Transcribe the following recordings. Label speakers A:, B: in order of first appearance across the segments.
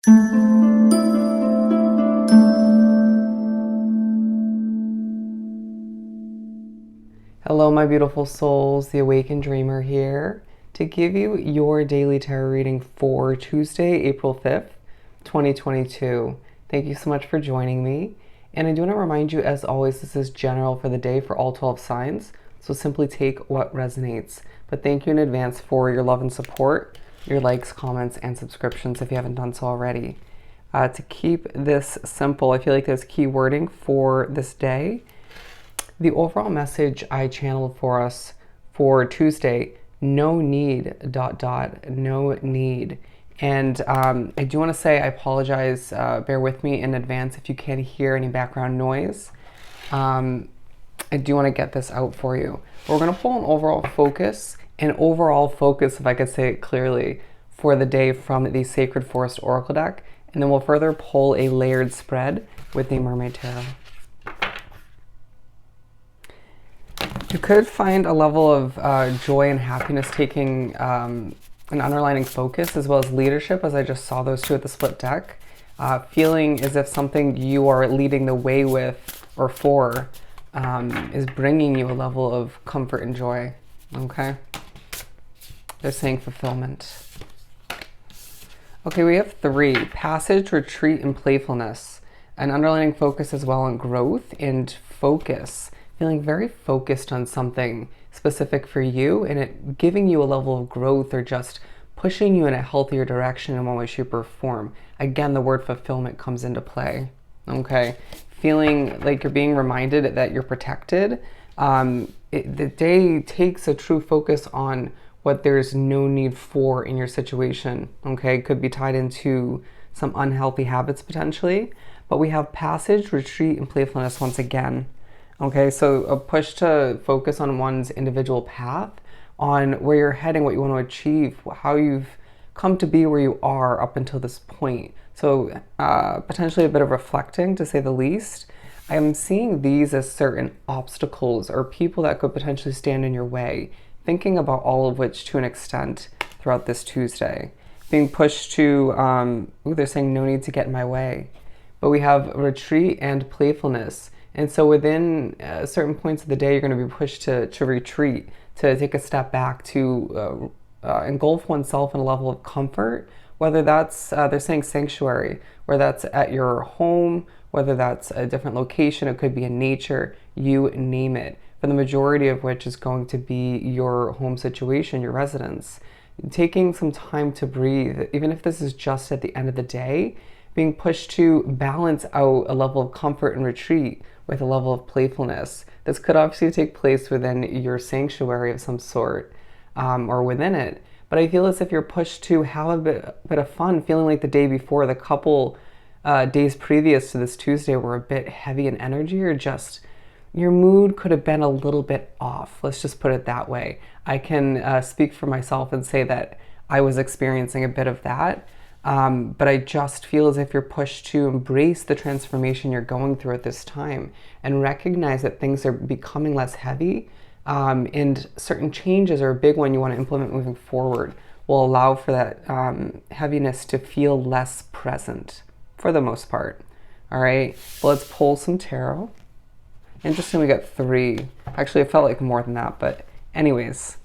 A: Hello, my beautiful souls. The Awakened Dreamer here to give you your daily tarot reading for Tuesday, April 5th, 2022. Thank you so much for joining me. And I do want to remind you, as always, this is general for the day for all 12 signs. So simply take what resonates. But thank you in advance for your love and support, your likes, comments, and subscriptions if you haven't done so already. To keep this simple, I feel like there's key wording for this day. The overall message I channeled for us for Tuesday, no need, ... no need. And I do want to say I apologize, bear with me in advance if you can't hear any background noise. I do want to get this out for you. We're going to pull an overall focus, if I could say it clearly, for the day from the Sacred Forest Oracle deck, and then we'll further pull a layered spread with the Mermaid Tarot. You could find a level of joy and happiness taking an underlining focus, as well as leadership, as I just saw those two at the split deck. Feeling as if something you are leading the way with or for is bringing you a level of comfort and joy, okay? They're saying fulfillment. Okay, we have 3, passage, retreat, and playfulness. An underlining focus as well on growth and focus. Feeling very focused on something specific for you and it giving you a level of growth or just pushing you in a healthier direction in one way, shape, or form. Again, the word fulfillment comes into play, okay? Feeling like you're being reminded that you're protected. The day takes a true focus on what there's no need for in your situation, okay? It could be tied into some unhealthy habits potentially, but we have passage, retreat, and playfulness once again. Okay, so a push to focus on one's individual path, on where you're heading, what you want to achieve, how you've come to be where you are up until this point. So potentially a bit of reflecting, to say the least. I am seeing these as certain obstacles or people that could potentially stand in your way, thinking about all of which to an extent throughout this Tuesday. Being pushed to, they're saying no need to get in my way. But we have retreat and playfulness. And so within certain points of the day, you're going to be pushed to retreat, to take a step back, to engulf oneself in a level of comfort, whether that's, they're saying sanctuary, whether that's at your home, whether that's a different location, it could be in nature, you name it, for the majority of which is going to be your home situation, your residence. Taking some time to breathe, even if this is just at the end of the day, being pushed to balance out a level of comfort and retreat with a level of playfulness. This could obviously take place within your sanctuary of some sort, or within it. But I feel as if you're pushed to have a bit of fun, feeling like the day before, the couple days previous to this Tuesday were a bit heavy in energy, or just your mood could have been a little bit off. Let's just put it that way. I can speak for myself and say that I was experiencing a bit of that. But I just feel as if you're pushed to embrace the transformation you're going through at this time and recognize that things are becoming less heavy, and certain changes are a big one you want to implement moving forward will allow for that heaviness to feel less present for the most part. All right, well, let's pull some tarot. Interesting, we got 3. Actually, it felt like more than that, but anyways.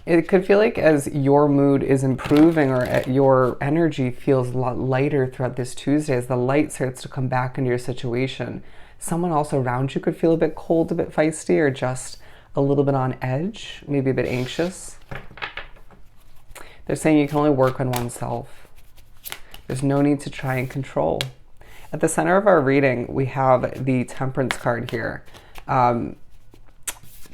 A: It could feel like as your mood is improving or your energy feels a lot lighter throughout this Tuesday, as the light starts to come back into your situation, someone else around you could feel a bit cold, a bit feisty, or just a little bit on edge, maybe a bit anxious. They're saying you can only work on oneself. There's no need to try and control. At the center of our reading, we have the Temperance card here.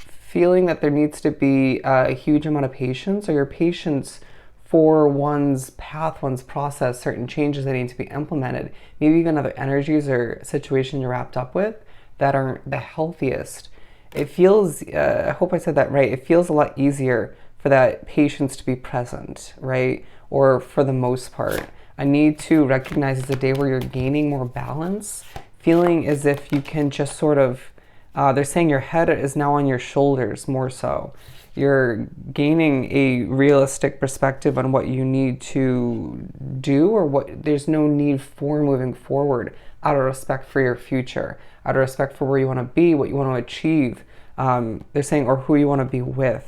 A: Feeling that there needs to be a huge amount of patience, or your patience for one's path, one's process, certain changes that need to be implemented, maybe even other energies or situations you're wrapped up with that aren't the healthiest. It feels, I hope I said that right, it feels a lot easier for that patience to be present, right? Or for the most part. I need to recognize it's a day where you're gaining more balance, feeling as if you can just sort of, they're saying your head is now on your shoulders more so. You're gaining a realistic perspective on what you need to do, or what there's no need for moving forward, out of respect for your future, out of respect for where you want to be, what you want to achieve. They're saying, or who you want to be with.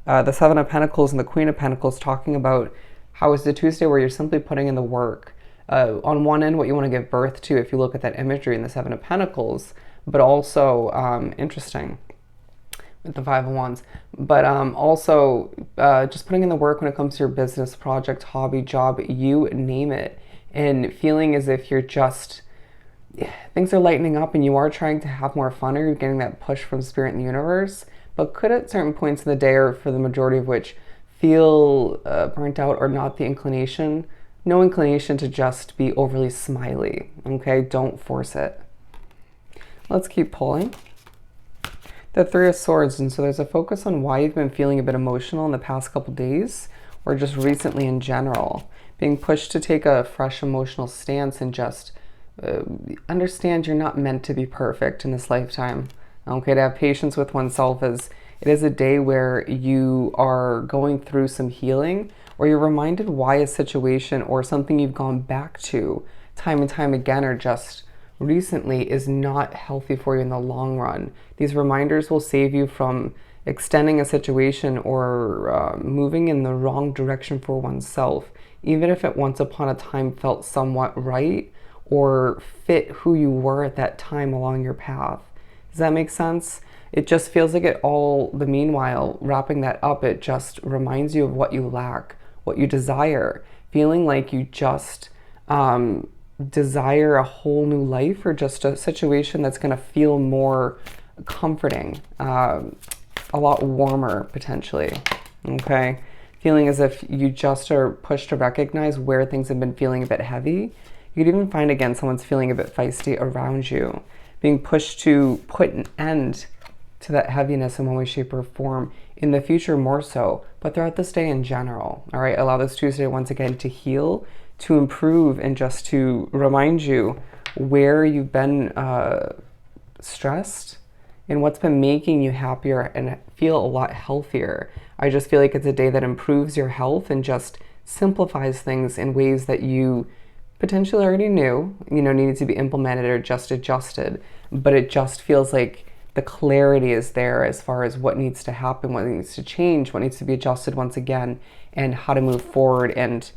A: The Seven of Pentacles and the Queen of Pentacles talking about how it's the Tuesday where you're simply putting in the work. On one end, what you want to give birth to, if you look at that imagery in the Seven of Pentacles, but also interesting with the Five of Wands, but also just putting in the work when it comes to your business, project, hobby, job, you name it, and feeling as if you're just, things are lightening up and you are trying to have more fun, or you're getting that push from spirit in the universe, but could at certain points in the day, or for the majority of which, feel burnt out, or not the inclination, no inclination to just be overly smiley. Okay, don't force it. Let's keep pulling. The Three of Swords, and so there's a focus on why you've been feeling a bit emotional in the past couple days, or just recently in general, being pushed to take a fresh emotional stance and just understand you're not meant to be perfect in this lifetime. Okay, to have patience with oneself, as it is a day where you are going through some healing, or you're reminded why a situation or something you've gone back to time and time again, or just recently, is not healthy for you in the long run. These reminders will save you from extending a situation or moving in the wrong direction for oneself, even if it once upon a time felt somewhat right or fit who you were at that time along your path. Does that make sense? It just feels like it all, the meanwhile, wrapping that up, it just reminds you of what you lack, what you desire, feeling like you just desire a whole new life, or just a situation that's going to feel more comforting, a lot warmer potentially. Okay, feeling as if you just are pushed to recognize where things have been feeling a bit heavy. You could even find, again, someone's feeling a bit feisty around you, being pushed to put an end to that heaviness in one way, shape, or form in the future more so, but throughout this day in general. All right, allow this Tuesday once again to heal, to improve, and just to remind you where you've been stressed and what's been making you happier and feel a lot healthier. I just feel like it's a day that improves your health and just simplifies things in ways that you potentially already knew, needed to be implemented or just adjusted, but it just feels like the clarity is there as far as what needs to happen, what needs to change, what needs to be adjusted once again, and how to move forward and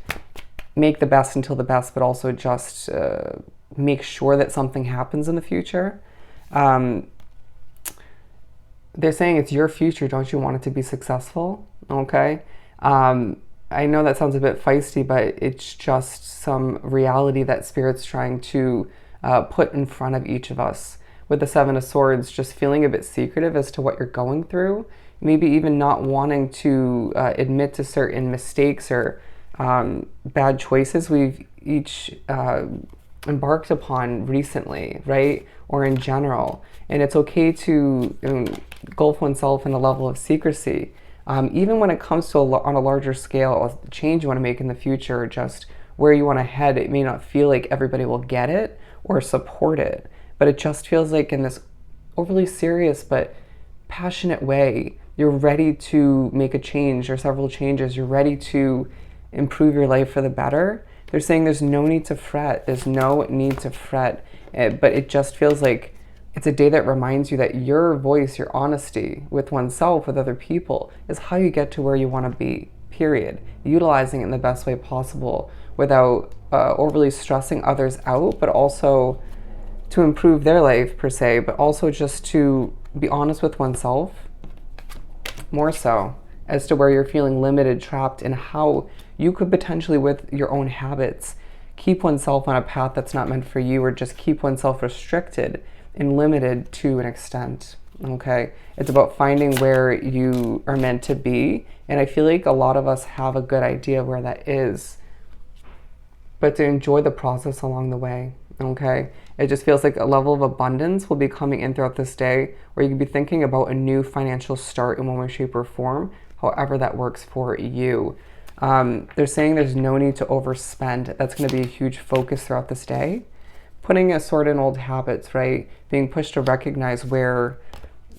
A: make the best until the best, but also just make sure that something happens in the future. They're saying it's your future. Don't you want it to be successful? Okay. I know that sounds a bit feisty, but it's just some reality that Spirit's trying to put in front of each of us. With the Seven of Swords, just feeling a bit secretive as to what you're going through, maybe even not wanting to admit to certain mistakes or bad choices we've each embarked upon recently, right? Or in general. And it's okay to engulf oneself in a level of secrecy. Even when it comes to on a larger scale, a change you want to make in the future, just where you want to head, it may not feel like everybody will get it or support it, but it just feels like in this overly serious but passionate way, you're ready to make a change or several changes. You're ready to improve your life for the better. They're saying there's no need to fret. There's no need to fret, but it just feels like it's a day that reminds you that your voice, your honesty with oneself, with other people, is how you get to where you want to be, period. Utilizing it in the best way possible without overly stressing others out, but also to improve their life per se, but also just to be honest with oneself more so as to where you're feeling limited, trapped, and how you could potentially, with your own habits, keep oneself on a path that's not meant for you, or just keep oneself restricted and limited to an extent. Okay, it's about finding where you are meant to be, and I feel like a lot of us have a good idea where that is, but to enjoy the process along the way. Okay, it just feels like a level of abundance will be coming in throughout this day, where you can be thinking about a new financial start in one way, shape, or form, however that works for you. They're saying there's no need to overspend. That's going to be a huge focus throughout this day. Putting a sword in old habits, right? Being pushed to recognize where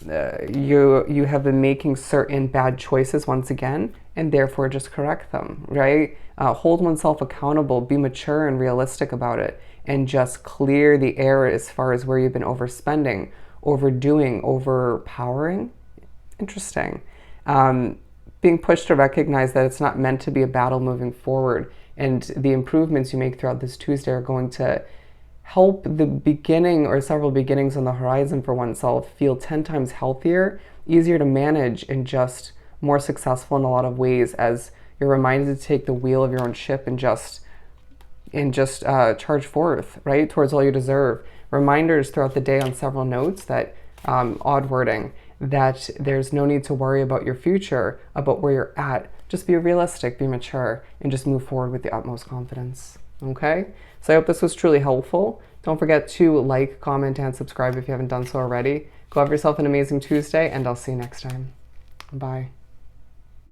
A: you have been making certain bad choices once again, and therefore just correct them, right? Hold oneself accountable, be mature and realistic about it, and just clear the air as far as where you've been overspending, overdoing, overpowering. Interesting. Being pushed to recognize that it's not meant to be a battle moving forward, and the improvements you make throughout this Tuesday are going to help the beginning or several beginnings on the horizon for oneself feel 10 times healthier, easier to manage, and just more successful in a lot of ways, as you're reminded to take the wheel of your own ship and just charge forth, right, towards all you deserve. Reminders throughout the day on several notes that odd wording, that there's no need to worry about your future, about where you're at. Just be realistic, be mature, and just move forward with the utmost confidence. Okay? So I hope this was truly helpful. Don't forget to like, comment, and subscribe if you haven't done so already. Go have yourself an amazing Tuesday, and I'll see you next time. Bye.